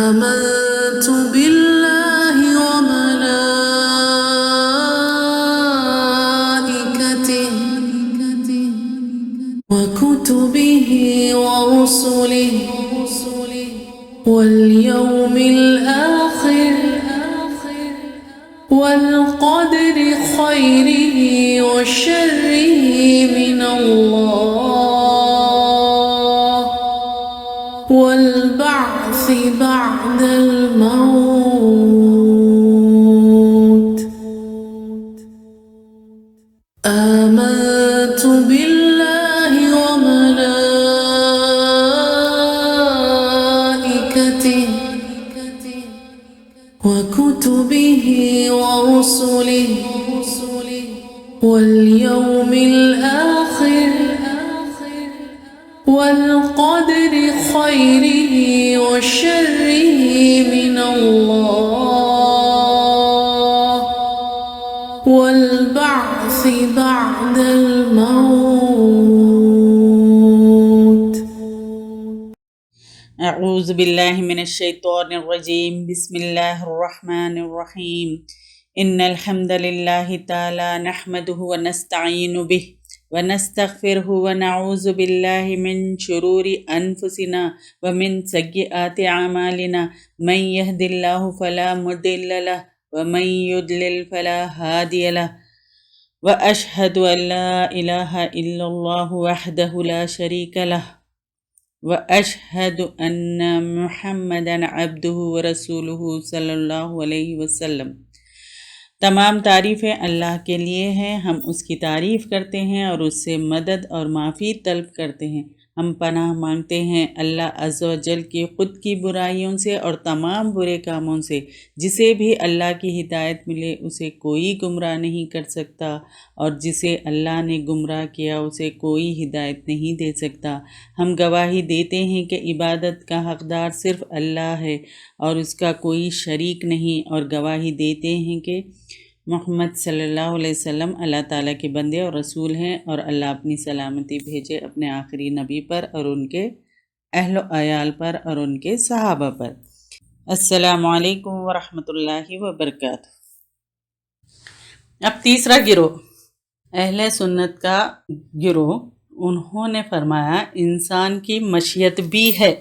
آمنت بالله وملائكته وكتبه ورسله واليوم الآخر والقدر خيره وشره من الله والبعث بعد الموت. آمنت بالله وملائكته وكتبه ورسله واليوم الآخر والقدر خيره وشره من الله والبعث بعد الموت. اعوذ باللہ من الشیطان الرجیم بسم اللہ الرحمن الرحیم ان الحمد للہ تعالی نحمده ونستعین به ونستغفره ونعوذ باللہ من شرور انفسنا ومن سیئات اعمالنا من یهد اللہ فلا مضل له ومن یضلل فلا ہادی له واشهد ان لا الہ الا اللہ وحدہ لا شریک له وَأَشْهَدُ أَنَّ مُحَمَّدًا عَبْدُهُ وَرَسُولُهُ صلی اللہ علیہ وسلم۔ تمام تعریفیں اللہ کے لیے ہیں، ہم اس کی تعریف کرتے ہیں اور اس سے مدد اور معافی طلب کرتے ہیں۔ ہم پناہ مانگتے ہیں اللہ عز و جل کی خود کی برائیوں سے اور تمام برے کاموں سے۔ جسے بھی اللہ کی ہدایت ملے اسے کوئی گمراہ نہیں کر سکتا، اور جسے اللہ نے گمراہ کیا اسے کوئی ہدایت نہیں دے سکتا۔ ہم گواہی دیتے ہیں کہ عبادت کا حقدار صرف اللہ ہے اور اس کا کوئی شریک نہیں، اور گواہی دیتے ہیں کہ محمد صلی اللہ علیہ وسلم اللہ تعالیٰ کے بندے اور رسول ہیں، اور اللہ اپنی سلامتی بھیجے اپنے آخری نبی پر اور ان کے اہل و عیال پر اور ان کے صحابہ پر۔ السلام علیکم ورحمۃ اللہ وبرکاتہ۔ اب تیسرا گروہ اہل سنت کا گروہ، انہوں نے فرمایا انسان کی مشیت بھی ہے،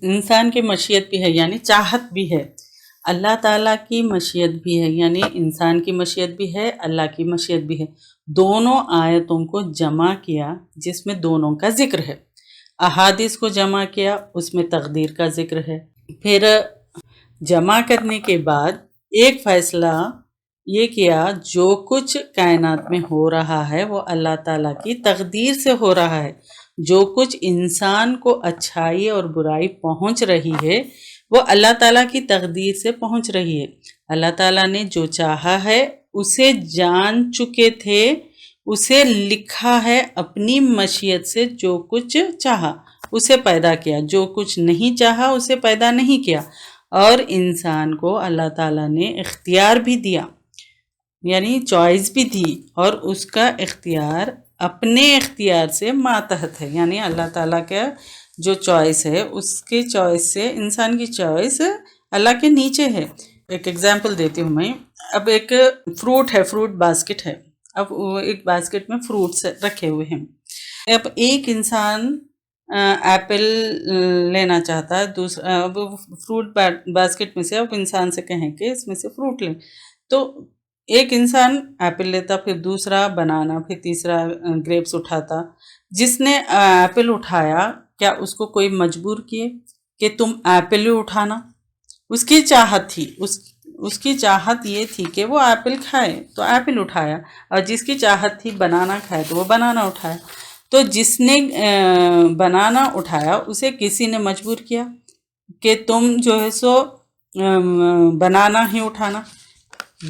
انسان کی مشیت بھی ہے یعنی چاہت بھی ہے، اللہ تعالیٰ کی مشیت بھی ہے یعنی انسان کی مشیت بھی ہے، اللہ کی مشیت بھی ہے۔ دونوں آیتوں کو جمع کیا جس میں دونوں کا ذکر ہے، احادیث کو جمع کیا اس میں تقدیر کا ذکر ہے۔ پھر جمع کرنے کے بعد ایک فیصلہ یہ کیا جو کچھ کائنات میں ہو رہا ہے وہ اللہ تعالیٰ کی تقدیر سے ہو رہا ہے، جو کچھ انسان کو اچھائی اور برائی پہنچ رہی ہے وہ اللہ تعالیٰ کی تقدیر سے پہنچ رہی ہے۔ اللہ تعالیٰ نے جو چاہا ہے اسے جان چکے تھے، اسے لکھا ہے اپنی مشیت سے، جو کچھ چاہا اسے پیدا کیا، جو کچھ نہیں چاہا اسے پیدا نہیں کیا۔ اور انسان کو اللہ تعالیٰ نے اختیار بھی دیا یعنی چوائس بھی دی، اور اس کا اختیار اپنے اختیار سے ماتحت ہے، یعنی اللہ تعالیٰ کا جو چوائس ہے اس کی چوائس سے انسان کی چوائس اللہ کے نیچے ہے۔ ایک ایگزامپل دیتی ہوں میں، اب ایک فروٹ ہے، فروٹ باسکٹ ہے، اب ایک باسکٹ میں فروٹس رکھے ہوئے ہیں۔ اب ایک انسان ایپل لینا چاہتا ہے، دوسرا اب فروٹ باسکٹ میں سے اب انسان سے کہیں کہ اس میں سے فروٹ لیں، تو ایک انسان ایپل لیتا، پھر دوسرا بنانا، پھر تیسرا گریپس اٹھاتا۔ جس نے ایپل اٹھایا کیا اس کو کوئی مجبور کیے کہ تم ایپل ہی اٹھانا؟ اس کی چاہت تھی، اس کی چاہت یہ تھی کہ وہ ایپل کھائے تو ایپل اٹھایا، اور جس کی چاہت تھی بنانا کھائے تو وہ بنانا اٹھایا۔ تو جس نے بنانا اٹھایا اسے کسی نے مجبور کیا کہ تم جو ہے سو بنانا ہی اٹھانا۔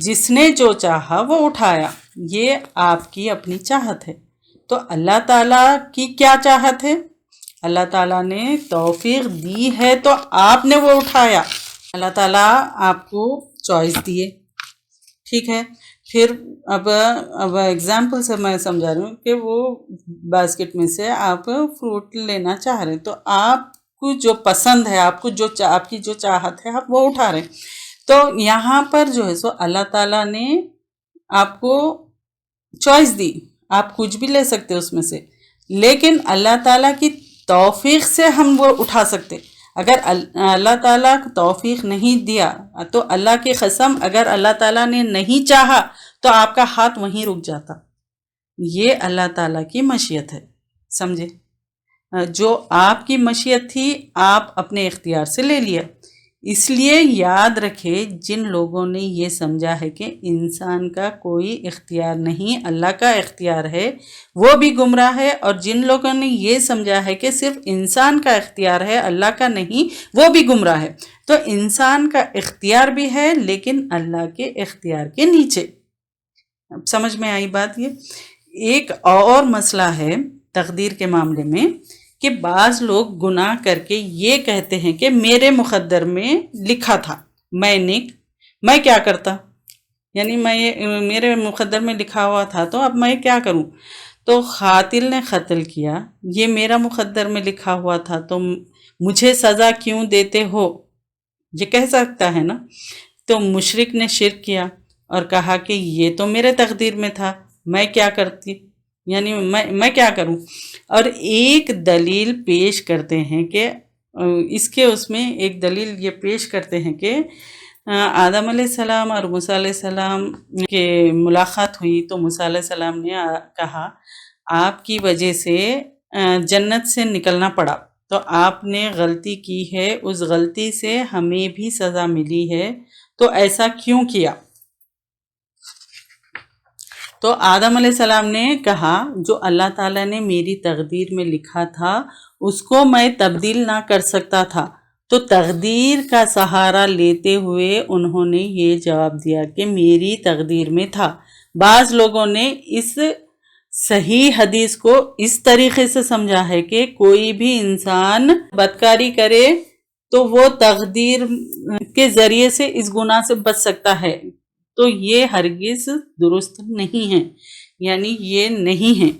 جس نے جو چاہا وہ اٹھایا، یہ آپ کی اپنی چاہت ہے۔ تو اللہ تعالیٰ کی کیا چاہت ہے؟ اللہ تعالیٰ نے توفیق دی ہے تو آپ نے وہ اٹھایا، اللہ تعالیٰ آپ کو چوائس دیے، ٹھیک ہے۔ پھر اب ایگزامپل سے میں سمجھا رہی ہوں کہ وہ باسکٹ میں سے آپ فروٹ لینا چاہ رہے ہیں، تو آپ کو جو پسند ہے، آپ کو آپ کی جو چاہت ہے، آپ وہ اٹھا رہے ہیں۔ تو یہاں پر جو ہے سو اللہ تعالیٰ نے آپ کو چوائس دی، آپ کچھ بھی لے سکتے اس میں سے، لیکن اللہ تعالیٰ کی توفیق سے ہم وہ اٹھا سکتے۔ اگر اللہ تعالیٰ کو توفیق نہیں دیا تو اللہ کی قسم، اگر اللہ تعالیٰ نے نہیں چاہا تو آپ کا ہاتھ وہیں رک جاتا۔ یہ اللہ تعالیٰ کی مشیت ہے، سمجھے؟ جو آپ کی مشیت تھی آپ اپنے اختیار سے لے لیا۔ اس لیے یاد رکھے، جن لوگوں نے یہ سمجھا ہے کہ انسان کا کوئی اختیار نہیں، اللہ کا اختیار ہے، وہ بھی گمراہ ہے، اور جن لوگوں نے یہ سمجھا ہے کہ صرف انسان کا اختیار ہے، اللہ کا نہیں، وہ بھی گمراہ ہے۔ تو انسان کا اختیار بھی ہے لیکن اللہ کے اختیار کے نیچے۔ اب سمجھ میں آئی بات؟ یہ ایک اور مسئلہ ہے تقدیر کے معاملے میں کہ بعض لوگ گناہ کر کے یہ کہتے ہیں کہ میرے مقدر میں لکھا تھا، میں کیا کرتا، یعنی میرے مقدر میں لکھا ہوا تھا تو اب میں کیا کروں؟ تو قاتل نے قتل کیا، یہ میرا مقدر میں لکھا ہوا تھا تو مجھے سزا کیوں دیتے ہو، یہ کہہ سکتا ہے نا۔ تو مشرک نے شرک کیا اور کہا کہ یہ تو میرے تقدیر میں تھا، میں کیا کرتی، یعنی میں کیا کروں؟ اور ایک دلیل پیش کرتے ہیں کہ اس میں ایک دلیل یہ پیش کرتے ہیں کہ آدم علیہ السلام اور موسیٰ علیہ السلام کے ملاقات ہوئی تو موسیٰ علیہ السلام نے کہا آپ کی وجہ سے جنت سے نکلنا پڑا، تو آپ نے غلطی کی ہے، اس غلطی سے ہمیں بھی سزا ملی ہے، تو ایسا کیوں کیا؟ تو آدم علیہ السلام نے کہا جو اللہ تعالیٰ نے میری تقدیر میں لکھا تھا اس کو میں تبدیل نہ کر سکتا تھا، تو تقدیر کا سہارا لیتے ہوئے انہوں نے یہ جواب دیا کہ میری تقدیر میں تھا۔ بعض لوگوں نے اس صحیح حدیث کو اس طریقے سے سمجھا ہے کہ کوئی بھی انسان بدکاری کرے تو وہ تقدیر کے ذریعے سے اس گناہ سے بچ سکتا ہے، تو یہ ہرگز درست نہیں ہے، یعنی یہ نہیں ہے۔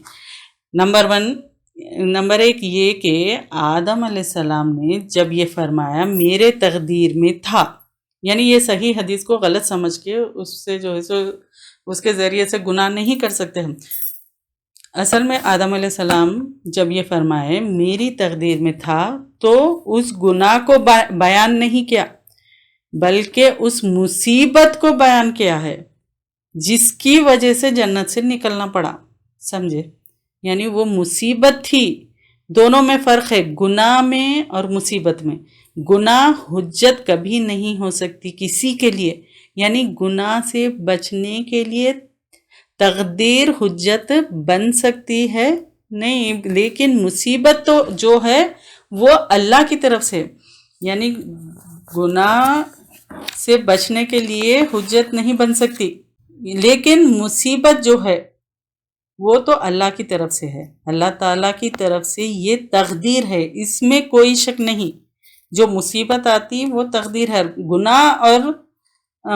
نمبر ایک یہ کہ آدم علیہ السلام نے جب یہ فرمایا میرے تقدیر میں تھا، یعنی یہ صحیح حدیث کو غلط سمجھ کے اس سے جو ہے سو اس کے ذریعے سے گناہ نہیں کر سکتے ہم۔ اصل میں آدم علیہ السلام جب یہ فرمائے میری تقدیر میں تھا تو اس گناہ کو بیان نہیں کیا بلکہ اس مصیبت کو بیان کیا ہے جس کی وجہ سے جنت سے نکلنا پڑا، سمجھے؟ یعنی وہ مصیبت تھی، دونوں میں فرق ہے، گناہ میں اور مصیبت میں۔ گناہ حجت کبھی نہیں ہو سکتی کسی کے لیے، یعنی گناہ سے بچنے کے لیے تقدیر حجت بن سکتی ہے نہیں، لیکن مصیبت تو جو ہے وہ اللہ کی طرف سے، یعنی گناہ سے بچنے کے لیے حجت نہیں بن سکتی، لیکن مصیبت جو ہے وہ تو اللہ کی طرف سے ہے، اللہ تعالیٰ کی طرف سے یہ تقدیر ہے، اس میں کوئی شک نہیں۔ جو مصیبت آتی وہ تقدیر ہے، گناہ اور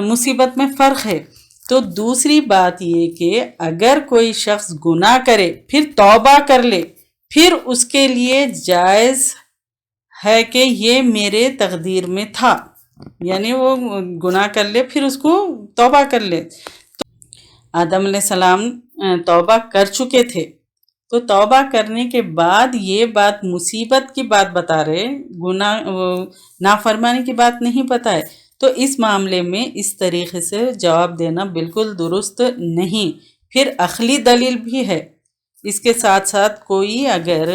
مصیبت میں فرق ہے۔ تو دوسری بات یہ کہ اگر کوئی شخص گناہ کرے پھر توبہ کر لے، پھر اس کے لیے جائز ہے کہ یہ میرے تقدیر میں تھا، یعنی وہ گناہ کر لے پھر اس کو توبہ کر لے۔ تو آدم علیہ السلام توبہ کر چکے تھے، تو توبہ کرنے کے بعد یہ بات مصیبت کی بات بتا رہے، گناہ نافرمانی کی بات نہیں بتائے، تو اس معاملے میں اس طریقے سے جواب دینا بالکل درست نہیں۔ پھر عقلی دلیل بھی ہے، اس کے ساتھ ساتھ کوئی اگر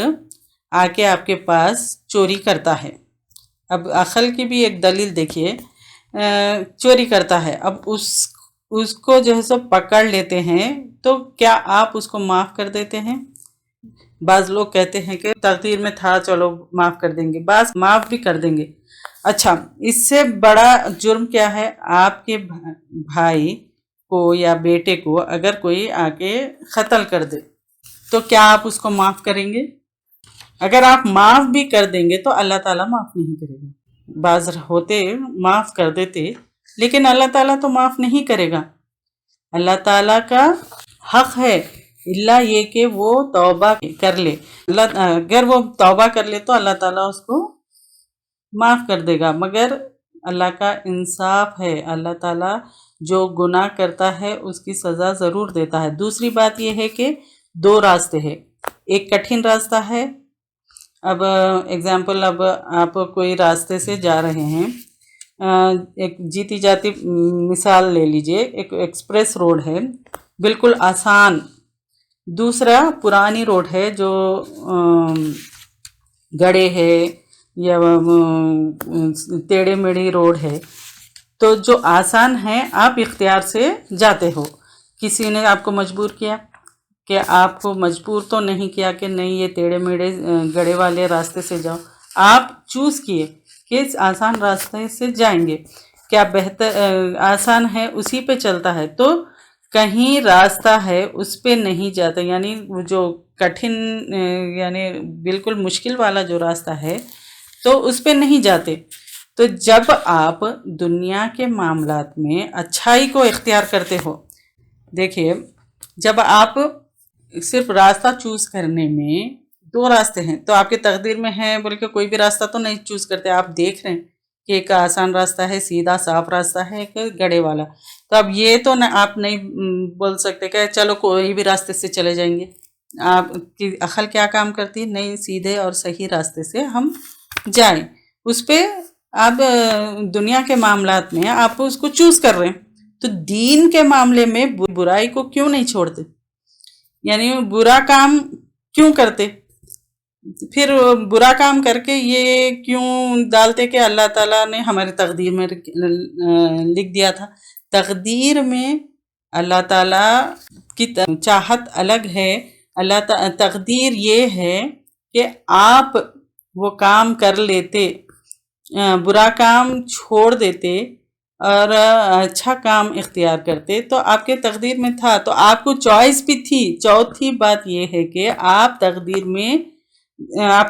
آ کے آپ کے پاس چوری کرتا ہے، اب عقل کی بھی ایک دلیل دیکھیے، چوری کرتا ہے، اب اس کو جو ہے سو پکڑ لیتے ہیں تو کیا آپ اس کو معاف کر دیتے ہیں؟ بعض لوگ کہتے ہیں کہ تقدیر میں تھا چلو معاف کر دیں گے، بعض معاف بھی کر دیں گے۔ اچھا، اس سے بڑا جرم کیا ہے؟ آپ کے بھائی کو یا بیٹے کو اگر کوئی آ کے قتل کر دے تو کیا آپ اس کو معاف کریں گے؟ اگر آپ معاف بھی کر دیں گے تو اللہ تعالیٰ معاف نہیں کرے گا۔ بعض ہوتے معاف کر دیتے لیکن اللہ تعالیٰ تو معاف نہیں کرے گا۔ اللہ تعالیٰ کا حق ہے اللہ یہ کہ وہ توبہ کر لے، اگر وہ توبہ کر لے تو اللہ تعالیٰ اس کو معاف کر دے گا، مگر اللہ کا انصاف ہے، اللہ تعالیٰ جو گناہ کرتا ہے اس کی سزا ضرور دیتا ہے۔ دوسری بات یہ ہے کہ دو راستے ہیں، ایک کٹھن راستہ ہے۔ اب ایگزامپل، اب آپ کوئی راستے سے جا رہے ہیں، ایک جیتی جاتی مثال لے لیجئے، ایک ایکسپریس روڈ ہے بالکل آسان، دوسرا پرانی روڈ ہے جو گڑھے ہے یا ٹیڑھے میڑھی روڈ ہے۔ تو جو آسان ہے آپ اختیار سے جاتے ہو، کسی نے آپ کو مجبور کیا کہ آپ کو مجبور تو نہیں کیا کہ نہیں یہ ٹیڑھے میڑھے گڑھے والے راستے سے جاؤ، آپ چوز کیے کہ اس آسان راستے سے جائیں گے، کیا بہتر آسان ہے اسی پہ چلتا ہے، تو کہیں راستہ ہے اس پہ نہیں جاتا، یعنی وہ جو کٹھن یعنی بالکل مشکل والا جو راستہ ہے تو اس پہ نہیں جاتے۔ تو جب آپ دنیا کے معاملات میں اچھائی کو اختیار کرتے ہو، دیکھیے جب آپ صرف راستہ چوز کرنے میں دو راستے ہیں، تو آپ کی تقدیر میں ہے بول کے کوئی بھی راستہ تو نہیں چوز کرتے، آپ دیکھ رہے ہیں کہ ایک آسان راستہ ہے، سیدھا صاف راستہ ہے، ایک گڑھے والا، تو اب یہ تو آپ نہیں بول سکتے کہ چلو کوئی بھی راستے سے چلے جائیں گے۔ آپ کی عقل کیا کام کرتی؟ نہیں، سیدھے اور صحیح راستے سے ہم جائیں، اس پہ آپ دنیا کے معاملات میں آپ اس کو چوز کر رہے ہیں، تو دین کے معاملے میں برائی کو کیوں نہیں چھوڑتے؟ یعنی برا کام کیوں کرتے؟ پھر برا کام کر کے یہ کیوں ڈالتے کہ اللہ تعالیٰ نے ہماری تقدیر میں لکھ دیا تھا؟ تقدیر میں اللہ تعالیٰ کی چاہت الگ ہے، تقدیر یہ ہے کہ آپ وہ کام کر لیتے، برا کام چھوڑ دیتے اور اچھا کام اختیار کرتے، تو آپ کے تقدیر میں تھا، تو آپ کو چوائس بھی تھی۔ چوتھی بات یہ ہے کہ آپ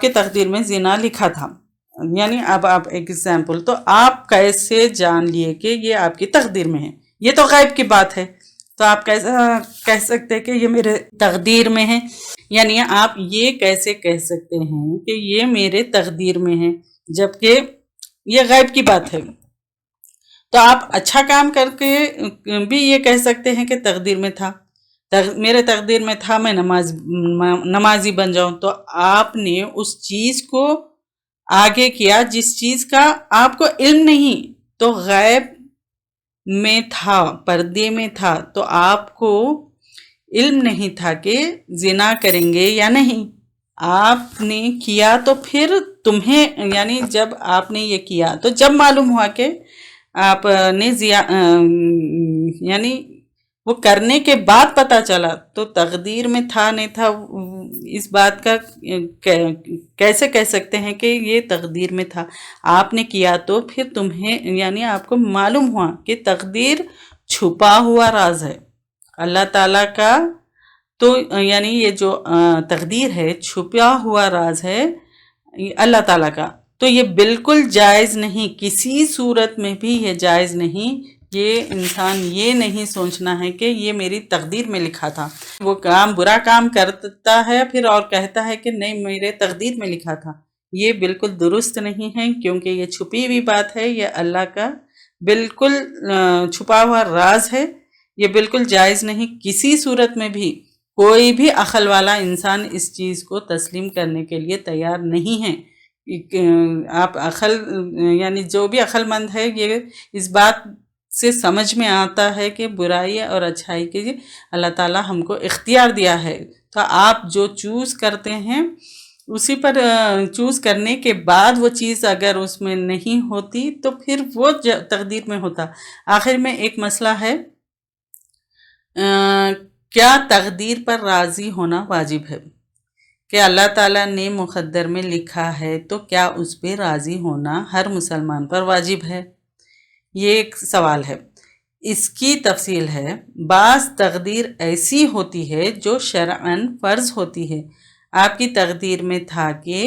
کے تقدیر میں زنا لکھا تھا، یعنی اب آپ ایگزامپل، تو آپ کیسے جان لیے کہ یہ آپ کی تقدیر میں ہے؟ یہ تو غیب کی بات ہے، تو آپ کیسا کہہ سکتے کہ یہ میرے تقدیر میں ہے؟ یعنی آپ یہ کیسے کہہ سکتے ہیں کہ یہ میرے تقدیر میں ہے جبکہ یہ غیب کی بات ہے؟ تو آپ اچھا کام کر کے بھی یہ کہہ سکتے ہیں کہ تقدیر میں تھا، میرے تقدیر میں تھا میں نمازی بن جاؤں، تو آپ نے اس چیز کو آگے کیا جس چیز کا آپ کو علم نہیں، تو غیب میں تھا، پردے میں تھا، تو آپ کو علم نہیں تھا کہ زنا کریں گے یا نہیں، آپ نے کیا، تو پھر تمہیں یعنی جب آپ نے یہ کیا تو جب معلوم ہوا کہ آپ نے یعنی وہ کرنے کے بعد پتہ چلا، تو تقدیر میں تھا نہیں تھا اس بات کا کیسے کہہ سکتے ہیں کہ یہ تقدیر میں تھا؟ آپ نے کیا تو پھر تمہیں یعنی آپ کو معلوم ہوا کہ تقدیر چھپا ہوا راز ہے اللہ تعالیٰ کا، تو یعنی یہ جو تقدیر ہے چھپا ہوا راز ہے اللہ تعالیٰ کا، تو یہ بالکل جائز نہیں، کسی صورت میں بھی یہ جائز نہیں، یہ انسان یہ نہیں سوچنا ہے کہ یہ میری تقدیر میں لکھا تھا۔ وہ برا کام کرتا ہے پھر اور کہتا ہے کہ نہیں میرے تقدیر میں لکھا تھا، یہ بالکل درست نہیں ہے، کیونکہ یہ چھپی ہوئی بات ہے، یہ اللہ کا بالکل چھپا ہوا راز ہے، یہ بالکل جائز نہیں، کسی صورت میں بھی کوئی بھی عقل والا انسان اس چیز کو تسلیم کرنے کے لیے تیار نہیں ہے۔ آپ یعنی جو بھی عقل مند ہے یہ اس بات سے سمجھ میں آتا ہے کہ برائی اور اچھائی کے اللہ تعالیٰ ہم کو اختیار دیا ہے، تو آپ جو چوز کرتے ہیں اسی پر چوز کرنے کے بعد وہ چیز اگر اس میں نہیں ہوتی تو پھر وہ تقدیر میں ہوتا۔ آخر میں ایک مسئلہ ہے، کیا تقدیر پر راضی ہونا واجب ہے؟ کہ اللہ تعالیٰ نے مقدر میں لکھا ہے تو کیا اس پہ راضی ہونا ہر مسلمان پر واجب ہے؟ یہ ایک سوال ہے، اس کی تفصیل ہے۔ بعض تقدیر ایسی ہوتی ہے جو شرعاً فرض ہوتی ہے، آپ کی تقدیر میں تھا کہ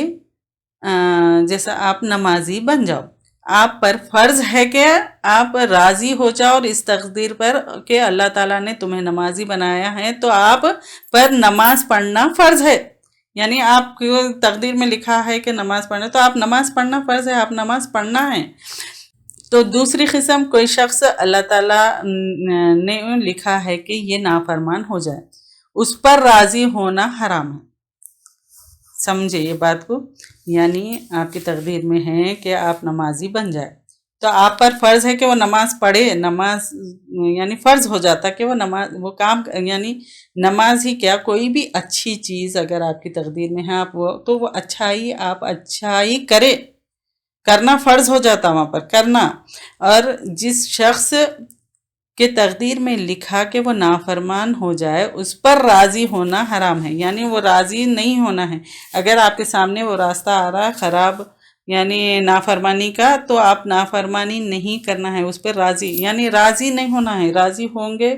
جیسا آپ نمازی بن جاؤ، آپ پر فرض ہے کہ آپ راضی ہو جاؤ اور اس تقدیر پر کہ اللہ تعالیٰ نے تمہیں نمازی بنایا ہے تو آپ پر نماز پڑھنا فرض ہے، یعنی آپ کو تقدیر میں لکھا ہے کہ نماز پڑھنا، تو آپ نماز پڑھنا فرض ہے، آپ نماز پڑھنا ہے۔ تو دوسری قسم، کوئی شخص اللہ تعالیٰ نے لکھا ہے کہ یہ نافرمان ہو جائے، اس پر راضی ہونا حرام ہے۔ سمجھے یہ بات کو؟ یعنی آپ کی تقدیر میں ہے کہ آپ نمازی بن جائے، تو آپ پر فرض ہے کہ وہ نماز پڑھے، نماز یعنی فرض ہو جاتا کہ وہ نماز، وہ کام، یعنی نماز ہی کیا، کوئی بھی اچھی چیز اگر آپ کی تقدیر میں ہے آپ تو وہ اچھائی، آپ اچھائی کرنا فرض ہو جاتا وہاں پر کرنا۔ اور جس شخص کہ تقدیر میں لکھا کہ وہ نافرمان ہو جائے، اس پر راضی ہونا حرام ہے، یعنی وہ راضی نہیں ہونا ہے۔ اگر آپ کے سامنے وہ راستہ آ رہا ہے خراب، یعنی نافرمانی کا، تو آپ نافرمانی نہیں کرنا ہے، اس پر راضی، یعنی راضی نہیں ہونا ہے۔ راضی ہوں گے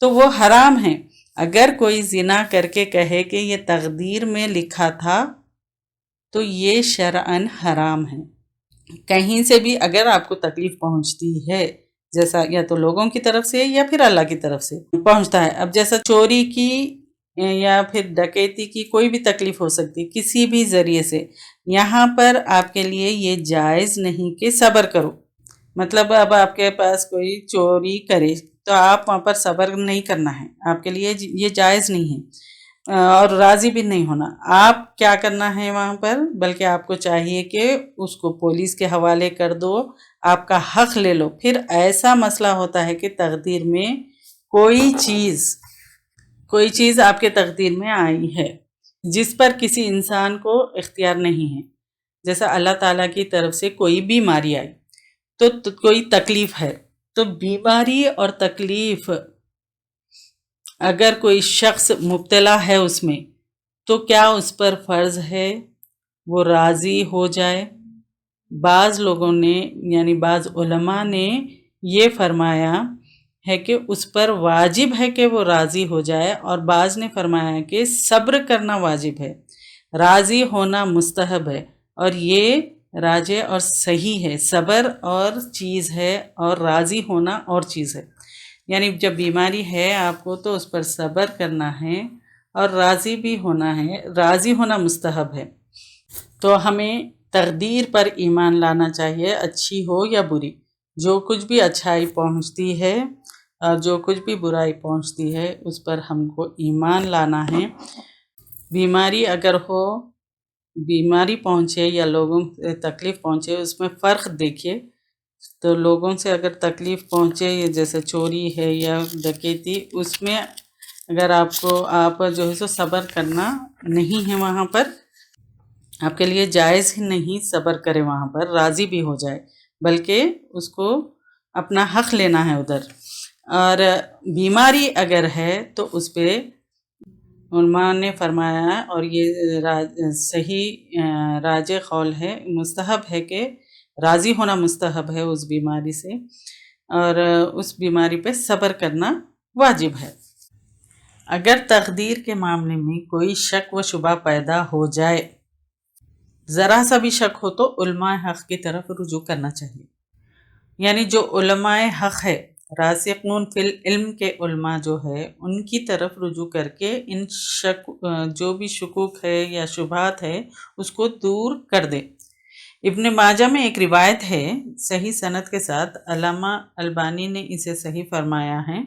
تو وہ حرام ہے۔ اگر کوئی زنا کر کے کہے کہ یہ تقدیر میں لکھا تھا، تو یہ شرعاً حرام ہے۔ کہیں سے بھی اگر آپ کو تکلیف پہنچتی ہے، جیسا یا تو لوگوں کی طرف سے یا پھر اللہ کی طرف سے پہنچتا ہے، اب جیسا چوری کی یا پھر ڈکیتی کی کوئی بھی تکلیف ہو سکتی کسی بھی ذریعے سے، یہاں پر آپ کے لیے یہ جائز نہیں کہ صبر کرو۔ مطلب اب آپ کے پاس کوئی چوری کرے تو آپ وہاں پر صبر نہیں کرنا ہے، آپ کے لیے یہ جائز نہیں ہے، اور راضی بھی نہیں ہونا۔ آپ کیا کرنا ہے وہاں پر، بلکہ آپ کو چاہیے کہ اس کو پولیس کے حوالے کر دو، آپ کا حق لے لو۔ پھر ایسا مسئلہ ہوتا ہے کہ تقدیر میں کوئی چیز آپ کے تقدیر میں آئی ہے جس پر کسی انسان کو اختیار نہیں ہے، جیسا اللہ تعالیٰ کی طرف سے کوئی بیماری آئی، تو کوئی تکلیف ہے، تو بیماری اور تکلیف اگر کوئی شخص مبتلا ہے اس میں، تو کیا اس پر فرض ہے وہ راضی ہو جائے؟ بعض لوگوں نے یعنی بعض علماء نے یہ فرمایا ہے کہ اس پر واجب ہے کہ وہ راضی ہو جائے، اور بعض نے فرمایا کہ صبر کرنا واجب ہے، راضی ہونا مستحب ہے، اور یہ راجع اور صحیح ہے۔ صبر اور چیز ہے اور راضی ہونا اور چیز ہے، یعنی جب بیماری ہے آپ کو تو اس پر صبر کرنا ہے اور راضی بھی ہونا ہے، راضی ہونا مستحب ہے۔ تو ہمیں تقدیر پر ایمان لانا چاہیے، اچھی ہو یا بری، جو کچھ بھی اچھائی پہنچتی ہے اور جو کچھ بھی برائی پہنچتی ہے اس پر ہم کو ایمان لانا ہے۔ بیماری اگر ہو، بیماری پہنچے یا لوگوں سے تکلیف پہنچے، اس میں فرق دیکھیے۔ تو لوگوں سے اگر تکلیف پہنچے، جیسے چوری ہے یا ڈکیتی، اس میں اگر آپ جو ہے سو صبر کرنا نہیں ہے، وہاں پر آپ کے لیے جائز ہی نہیں صبر کرے، وہاں پر راضی بھی ہو جائے، بلکہ اس کو اپنا حق لینا ہے ادھر۔ اور بیماری اگر ہے تو اس پہ علماء نے فرمایا، اور یہ صحیح راجع قول ہے، مستحب ہے کہ راضی ہونا مستحب ہے اس بیماری سے، اور اس بیماری پہ صبر کرنا واجب ہے۔ اگر تقدیر کے معاملے میں کوئی شک و شبہ پیدا ہو جائے، ذرا سا بھی شک ہو، تو علماء حق کی طرف رجوع کرنا چاہیے۔ یعنی جو علماء حق ہے، راسخون فی العلم کے علماء جو ہے، ان کی طرف رجوع کر کے ان جو بھی شکوک ہے یا شبہات ہے اس کو دور کر دے۔ ابن ماجہ میں ایک روایت ہے صحیح سند کے ساتھ، علامہ البانی نے اسے صحیح فرمایا ہے۔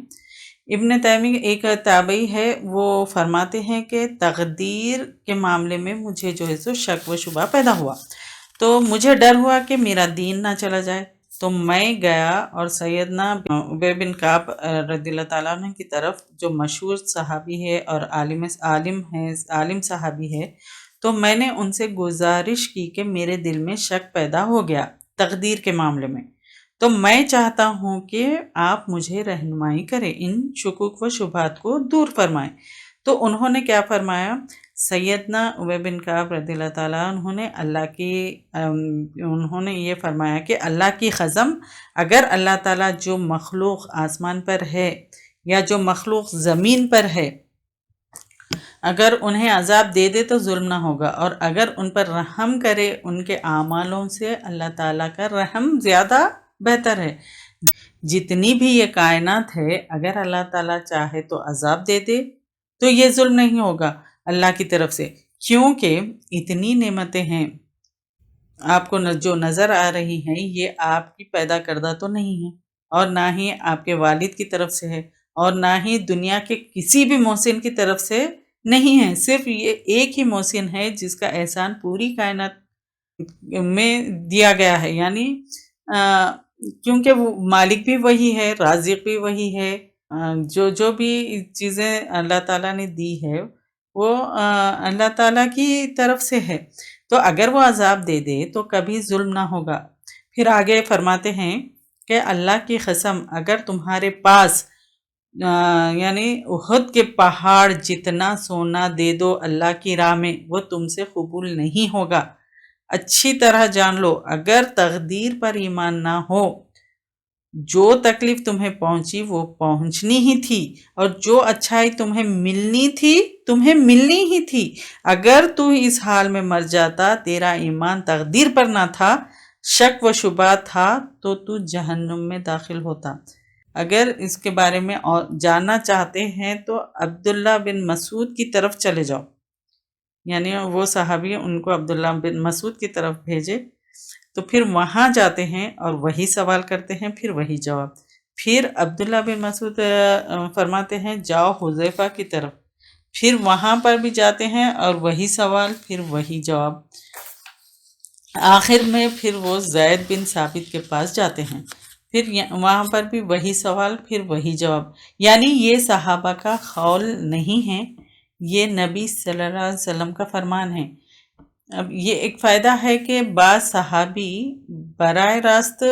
ابن تیمیہ ایک تابعی ہے، وہ فرماتے ہیں کہ تقدیر کے معاملے میں مجھے جو ہے سو شک و شبہ پیدا ہوا، تو مجھے ڈر ہوا کہ میرا دین نہ چلا جائے، تو میں گیا اور سیدنا ابی بن کعب رضی اللہ تعالیٰ عنہ کی طرف، جو مشہور صحابی ہے اور عالم صحابی ہے، تو میں نے ان سے گزارش کی کہ میرے دل میں شک پیدا ہو گیا تقدیر کے معاملے میں، تو میں چاہتا ہوں کہ آپ مجھے رہنمائی کریں، ان شکوک و شبہات کو دور فرمائیں۔ تو انہوں نے کیا فرمایا، سیدنا ابی بن کعب رضی اللہ تعالیٰ انہوں نے یہ فرمایا کہ اللہ کی قسم، اگر اللہ تعالیٰ جو مخلوق آسمان پر ہے یا جو مخلوق زمین پر ہے، اگر انہیں عذاب دے دے تو ظلم نہ ہوگا، اور اگر ان پر رحم کرے ان کے اعمالوں سے، اللہ تعالیٰ کا رحم زیادہ بہتر ہے۔ جتنی بھی یہ کائنات ہے، اگر اللہ تعالیٰ چاہے تو عذاب دے دے تو یہ ظلم نہیں ہوگا اللہ کی طرف سے، کیونکہ اتنی نعمتیں ہیں آپ کو جو نظر آ رہی ہیں یہ آپ کی پیدا کردہ تو نہیں ہے، اور نہ ہی آپ کے والد کی طرف سے ہے، اور نہ ہی دنیا کے کسی بھی محسن کی طرف سے نہیں ہے، صرف یہ ایک ہی محسن ہے جس کا احسان پوری کائنات میں دیا گیا ہے، یعنی کیونکہ وہ مالک بھی وہی ہے، رازق بھی وہی ہے، جو بھی چیزیں اللہ تعالیٰ نے دی ہے وہ اللہ تعالیٰ کی طرف سے ہے، تو اگر وہ عذاب دے دے تو کبھی ظلم نہ ہوگا۔ پھر آگے فرماتے ہیں کہ اللہ کی قسم اگر تمہارے پاس یعنی احد کے پہاڑ جتنا سونا دے دو اللہ کی راہ میں وہ تم سے قبول نہیں ہوگا۔ اچھی طرح جان لو اگر تقدیر پر ایمان نہ ہو، جو تکلیف تمہیں پہنچی وہ پہنچنی ہی تھی، اور جو اچھائی تمہیں ملنی تھی تمہیں ملنی ہی تھی۔ اگر تو اس حال میں مر جاتا، تیرا ایمان تقدیر پر نہ تھا، شک و شبہ تھا، تو جہنم میں داخل ہوتا۔ اگر اس کے بارے میں جاننا چاہتے ہیں تو عبداللہ بن مسعود کی طرف چلے جاؤ، یعنی وہ صحابی ان کو عبداللہ بن مسعود کی طرف بھیجے، تو پھر وہاں جاتے ہیں اور وہی سوال کرتے ہیں، پھر وہی جواب۔ پھر عبداللہ بن مسعود فرماتے ہیں جاؤ حذیفہ کی طرف، پھر وہاں پر بھی جاتے ہیں اور وہی سوال، پھر وہی جواب۔ آخر میں پھر وہ زید بن ثابت کے پاس جاتے ہیں، پھر وہاں پر بھی وہی سوال، پھر وہی جواب۔ یعنی یہ صحابہ کا قول نہیں ہے، یہ نبی صلی اللہ علیہ وسلم کا فرمان ہے۔ اب یہ ایک فائدہ ہے کہ بعض صحابی براہ راست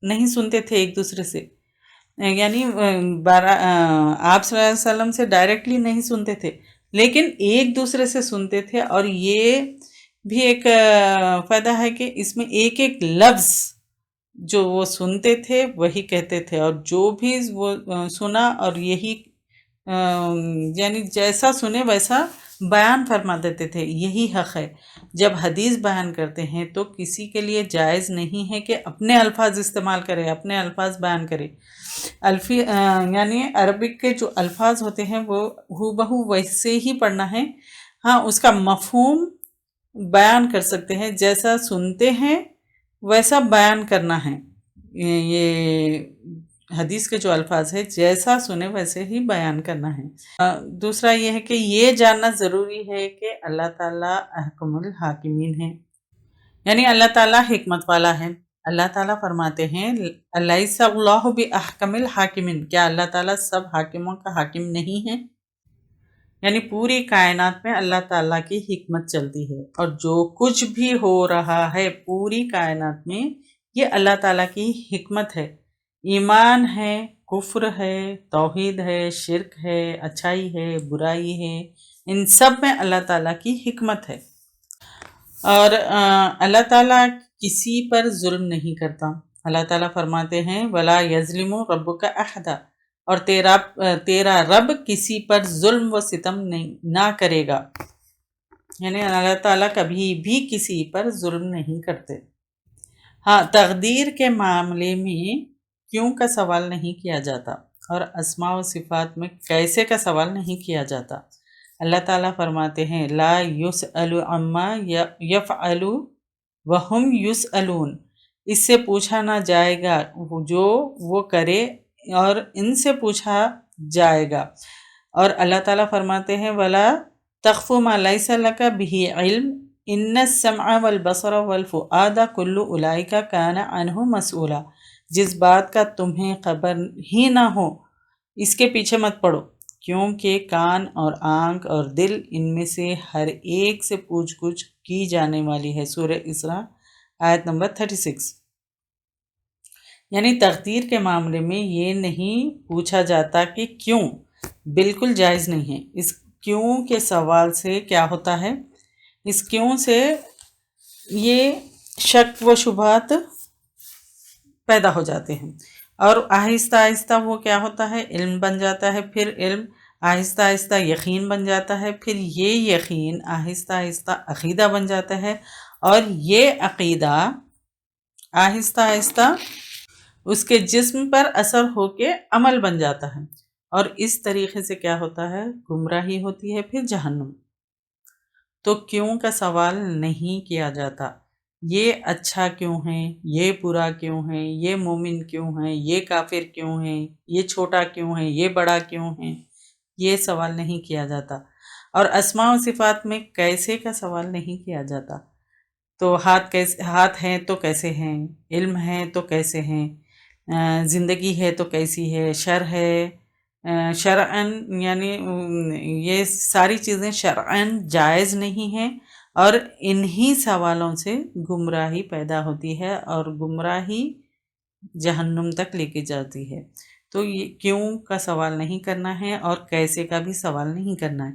نہیں سنتے تھے ایک دوسرے سے، یعنی آپ صلی اللہ علیہ وسلم سے ڈائریکٹلی نہیں سنتے تھے، لیکن ایک دوسرے سے سنتے تھے، اور یہ بھی ایک فائدہ ہے کہ اس میں ایک ایک لفظ جو وہ سنتے تھے وہی کہتے تھے، اور جو بھی وہ سنا اور یہی یعنی جیسا سنے ویسا بیان فرما دیتے تھے، یہی حق ہے۔ جب حدیث بیان کرتے ہیں تو کسی کے لیے جائز نہیں ہے کہ اپنے الفاظ استعمال کرے، اپنے الفاظ بیان کرے، یعنی عربک کے جو الفاظ ہوتے ہیں وہ ہو بہو ویسے ہی پڑھنا ہے، ہاں اس کا مفہوم بیان کر سکتے ہیں، جیسا سنتے ہیں ویسا بیان کرنا ہے۔ یہ حدیث کے جو الفاظ ہے جیسا سنے ویسے ہی بیان کرنا ہے۔ دوسرا یہ ہے کہ یہ جاننا ضروری ہے کہ اللہ تعالیٰ احکم الحاکمین ہے، یعنی اللہ تعالیٰ حکمت والا ہے۔ اللہ تعالیٰ فرماتے ہیں الیس اللہ باحکم الحاکمین، کیا اللہ تعالیٰ سب حاکموں کا حاکم نہیں ہے؟ یعنی پوری کائنات میں اللہ تعالیٰ کی حکمت چلتی ہے، اور جو کچھ بھی ہو رہا ہے پوری کائنات میں یہ اللہ تعالیٰ کی حکمت ہے۔ ایمان ہے، کفر ہے، توحید ہے، شرک ہے، اچھائی ہے، برائی ہے، ان سب میں اللہ تعالیٰ کی حکمت ہے۔ اور اللہ تعالیٰ کسی پر ظلم نہیں کرتا۔ اللہ تعالیٰ فرماتے ہیں وَلَا يَظْلِمُ رَبُّكَ أَحَدًا، اور تیرا رب کسی پر ظلم و ستم نہ کرے گا، یعنی اللہ تعالیٰ کبھی بھی کسی پر ظلم نہیں کرتے۔ ہاں، تقدیر کے معاملے میں کیوں کا سوال نہیں کیا جاتا، اور اسماء و صفات میں کیسے کا سوال نہیں کیا جاتا۔ اللہ تعالیٰ فرماتے ہیں لا یسأل عما یفعل وہم یسألون، اس سے پوچھا نہ جائے گا جو وہ کرے اور ان سے پوچھا جائے گا۔ اور اللہ تعالیٰ فرماتے ہیں ولا تخف ما لیس لک بہ علم ان السمع والبصر والفؤاد کل اولئک کان عنہ مسئولا، جس بات کا تمہیں خبر ہی نہ ہو اس کے پیچھے مت پڑو، کیونکہ کان اور آنکھ اور دل ان میں سے ہر ایک سے پوچھ گچھ کی جانے والی ہے۔ سورہ اسراء آیت نمبر 36۔ یعنی تقدیر کے معاملے میں یہ نہیں پوچھا جاتا کہ کیوں، بالکل جائز نہیں ہے۔ اس کیوں کے سوال سے کیا ہوتا ہے، اس کیوں سے یہ شک و شبہات پیدا ہو جاتے ہیں، اور آہستہ آہستہ وہ کیا ہوتا ہے، علم بن جاتا ہے، پھر علم آہستہ آہستہ یقین بن جاتا ہے، پھر یہ یقین آہستہ آہستہ عقیدہ بن جاتا ہے، اور یہ عقیدہ آہستہ آہستہ اس کے جسم پر اثر ہو کے عمل بن جاتا ہے، اور اس طریقے سے کیا ہوتا ہے، گمراہی ہوتی ہے، پھر جہنم۔ تو کیوں کا سوال نہیں کیا جاتا۔ یہ اچھا کیوں ہے، یہ برا کیوں ہے، یہ مومن کیوں ہے، یہ کافر کیوں ہے، یہ چھوٹا کیوں ہے، یہ بڑا کیوں ہے، یہ سوال نہیں کیا جاتا۔ اور اسماء و صفات میں کیسے کا سوال نہیں کیا جاتا۔ تو ہاتھ ہیں تو کیسے ہیں، علم ہے تو کیسے ہیں، زندگی ہے تو کیسی ہے، شر ہے شرعاً، یعنی یہ ساری چیزیں شرعاً جائز نہیں ہیں، اور انہی سوالوں سے گمراہی پیدا ہوتی ہے اور گمراہی جہنم تک لے کے جاتی ہے۔ تو یہ کیوں کا سوال نہیں کرنا ہے اور کیسے کا بھی سوال نہیں کرنا ہے۔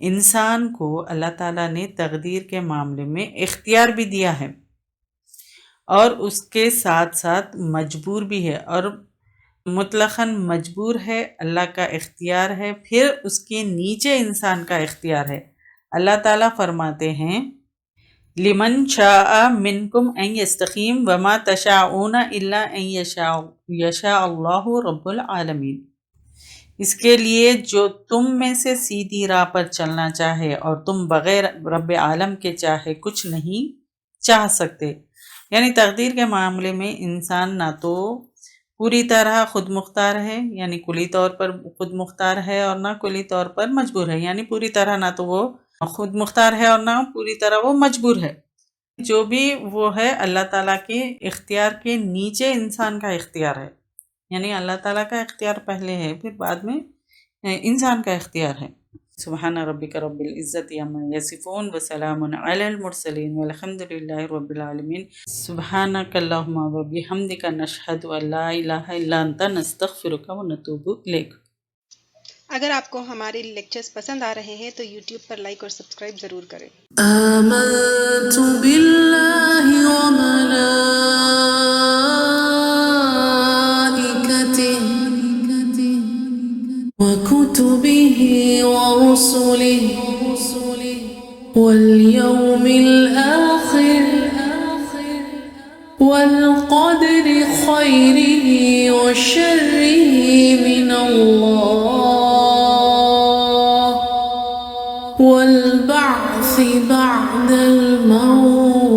انسان کو اللہ تعالیٰ نے تقدیر کے معاملے میں اختیار بھی دیا ہے، اور اس کے ساتھ ساتھ مجبور بھی ہے، اور مطلقاً مجبور ہے، اللہ کا اختیار ہے، پھر اس کے نیچے انسان کا اختیار ہے۔ اللہ تعالیٰ فرماتے ہیں لمن شاء منکم ان یستقیم وما تشاءون الا ان یشاء اللہ رب العالمین۔ اس کے لیے جو تم میں سے سیدھی راہ پر چلنا چاہے اور تم بغیر رب عالم کے چاہے کچھ نہیں چاہ سکتے۔ یعنی تقدیر کے معاملے میں انسان نہ تو پوری طرح خود مختار ہے، یعنی کلی طور پر خود مختار ہے، اور نہ کلی طور پر مجبور ہے، یعنی پوری طرح نہ تو وہ خود مختار ہے اور نہ پوری طرح وہ مجبور ہے۔ جو بھی وہ ہے اللہ تعالیٰ کے اختیار کے نیچے انسان کا اختیار ہے، یعنی اللہ تعالیٰ کا اختیار پہلے ہے، پھر بعد میں انسان کا اختیار ہے۔ سبحان ربک رب العزت عما یصفون وسلام علی المرسلین والحمد للہ رب العالمین۔ سبحانک اللہم وبحمدک نشہد ان لا الہ الا انت نستغفرک ونتوب الیک۔ اگر آپ کو ہمارے لیکچرز پسند آ رہے ہیں تو یوٹیوب پر لائک اور سبسکرائب ضرور کریں۔ آمنت باللہ وملائکتہ وکتبہ ورسلہ واليوم الآخر والقدر خيره وشره من الله والبعث بعد الموت